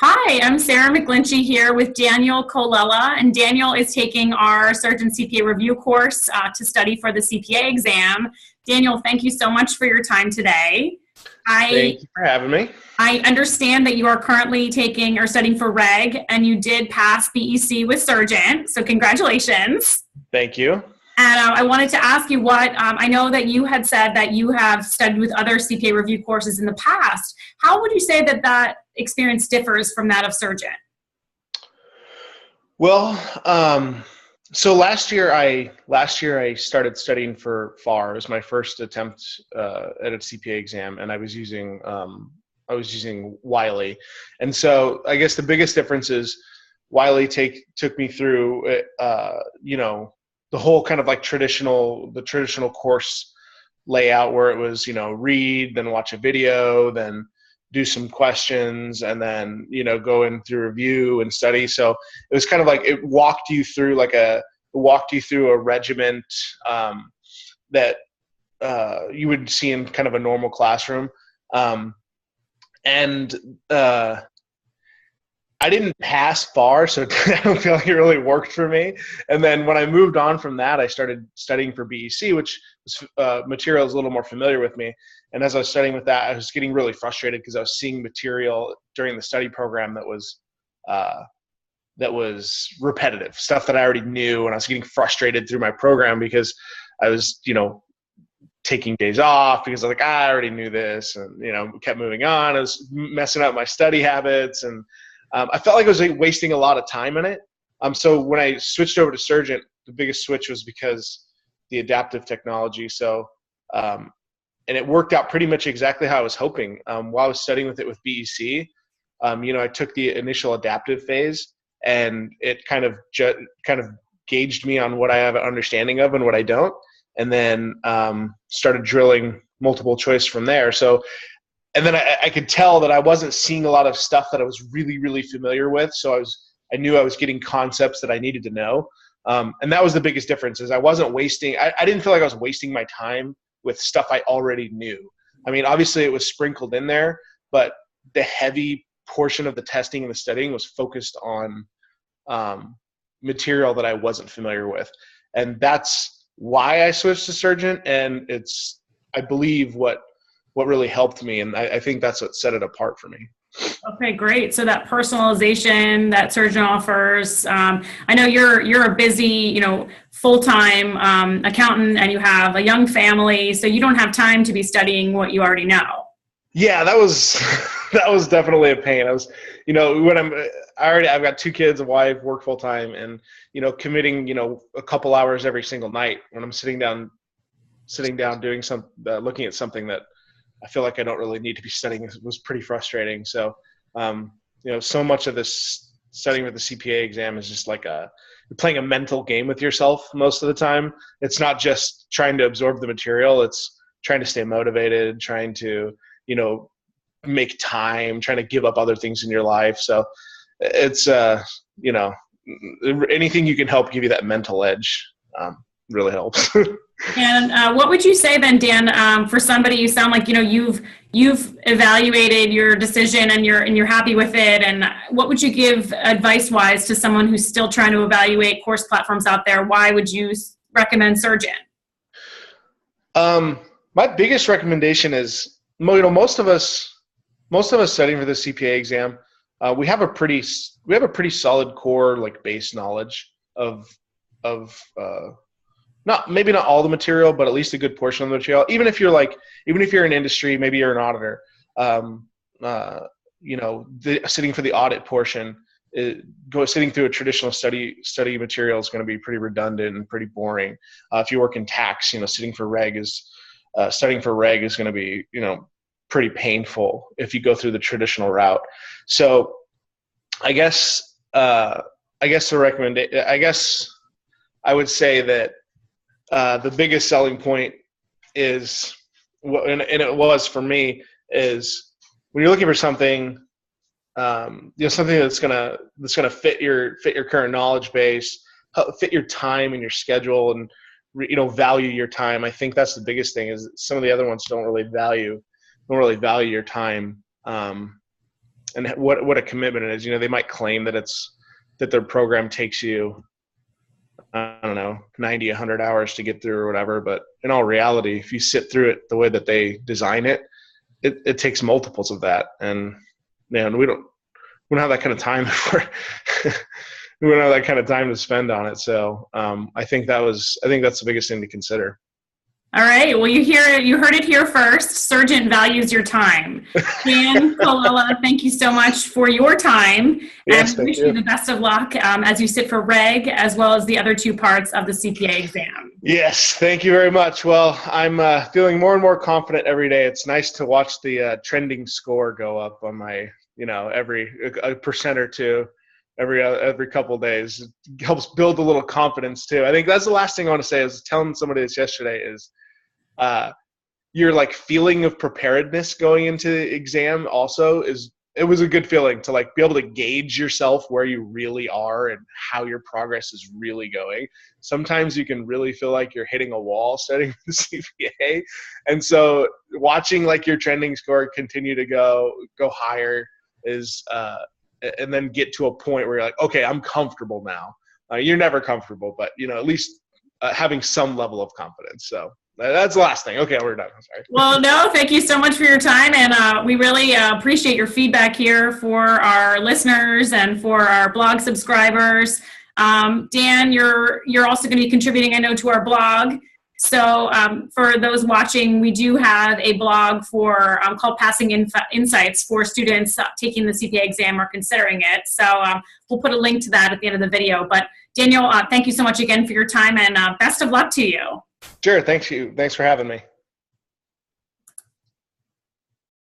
Hi, I'm Sarah McGlinchey here with Daniel Colella, and Daniel is taking our Surgent CPA review course to study for the CPA exam. Daniel, thank you so much for your time today. Thank you for having me. I understand that you are currently taking or studying for reg, and you did pass BEC with Surgent, so congratulations. Thank you. And I wanted to ask you I know that you had said that you have studied with other CPA review courses in the past. How would you say that that experience differs from that of Surgent? Well, so last year I started studying for FAR. It was my first attempt at a CPA exam, and I was using Wiley. And so I guess the biggest difference is Wiley took me through the whole kind of like the traditional course layout, where it was, read, then watch a video, then do some questions, and then, go in through review and study. So it was kind of like it walked you through a regiment that you would see in kind of a normal classroom. And I didn't pass FAR, so I don't feel like it really worked for me. And then when I moved on from that, I started studying for BEC, which was material is a little more familiar with me. And as I was studying with that, I was getting really frustrated because I was seeing material during the study program that was repetitive, stuff that I already knew, and I was getting frustrated through my program because I was, taking days off because I was like, I already knew this, and kept moving on. I was messing up my study habits, and I felt like I was wasting a lot of time in it. So when I switched over to Surgent, the biggest switch was because the adaptive technology. So, and it worked out pretty much exactly how I was hoping. While I was studying with BEC, I took the initial adaptive phase, and it kind of gauged me on what I have an understanding of and what I don't, and then started drilling multiple choice from there. So. And then I could tell that I wasn't seeing a lot of stuff that I was really, really familiar with. So I knew I was getting concepts that I needed to know. And that was the biggest difference, is I wasn't wasting, I didn't feel like I was wasting my time with stuff I already knew. I mean, obviously it was sprinkled in there, but the heavy portion of the testing and the studying was focused on material that I wasn't familiar with. And that's why I switched to Surgent. And it's, I believe, what really helped me, and I think that's what set it apart for me. Okay, great. So that personalization that Surgeon offers, I know you're a busy, full-time accountant, and you have a young family, so you don't have time to be studying what you already know. Yeah, that was that was definitely a pain. I was, when I've got 2 kids, a wife, work full-time, and committing a couple hours every single night when I'm sitting down doing looking at something that I feel like I don't really need to be studying. It was pretty frustrating. So, so much of this studying with the CPA exam is just like you're playing a mental game with yourself most of the time. It's not just trying to absorb the material. It's trying to stay motivated, trying to, make time, trying to give up other things in your life. So it's, anything you can help give you that mental edge really helps. And what would you say then, Dan, for somebody, you sound like, you've evaluated your decision and you're happy with it. And what would you give advice wise to someone who's still trying to evaluate course platforms out there? Why would you recommend Surgent? My biggest recommendation is, most of us studying for the CPA exam, we have a pretty solid core, like, base knowledge of maybe not all the material, but at least a good portion of the material. Even if you're in industry, maybe you're an auditor, sitting for the audit portion, sitting through a traditional study material is going to be pretty redundant and pretty boring. If you work in tax, studying for reg is going to be, pretty painful if you go through the traditional route. So I guess I would say that the biggest selling point is, and it was for me, is when you're looking for something, something that's gonna fit your current knowledge base, fit your time and your schedule, and value your time. I think that's the biggest thing. Is some of the other ones don't really value your time. what a commitment it is. You know, they might claim that their program takes you, I don't know, 90, 100 hours to get through or whatever. But in all reality, if you sit through it the way that they design it, it takes multiples of that. And man, we don't have that kind of time we don't have that kind of time to spend on it. So I think that's the biggest thing to consider. All right. Well, you heard it here first. Surgent values your time. Dan Colella, thank you so much for your time. Yes, and wish you the best of luck as you sit for reg, as well as the other two parts of the CPA exam. Yes, thank you very much. Well, I'm feeling more and more confident every day. It's nice to watch the trending score go up on my, every a percent or two. Every couple of days. It helps build a little confidence too. I think that's the last thing I want to say. I was telling somebody this yesterday is your like feeling of preparedness going into the exam also it was a good feeling to like be able to gauge yourself where you really are and how your progress is really going. Sometimes you can really feel like you're hitting a wall studying the CPA. And so watching like your trending score continue to go higher is and then get to a point where you're like, okay, I'm comfortable now. You're never comfortable, but at least having some level of confidence. So that's the last thing. Okay, we're done. I'm sorry. Well, no, thank you so much for your time, and we really appreciate your feedback here for our listeners and for our blog subscribers. Dan, you're also going to be contributing, I know, to our blog. So for those watching, we do have a blog called Passing Insights for students taking the CPA exam or considering it. So we'll put a link to that at the end of the video. But Daniel, thank you so much again for your time, and best of luck to you. Sure. Thanks for having me.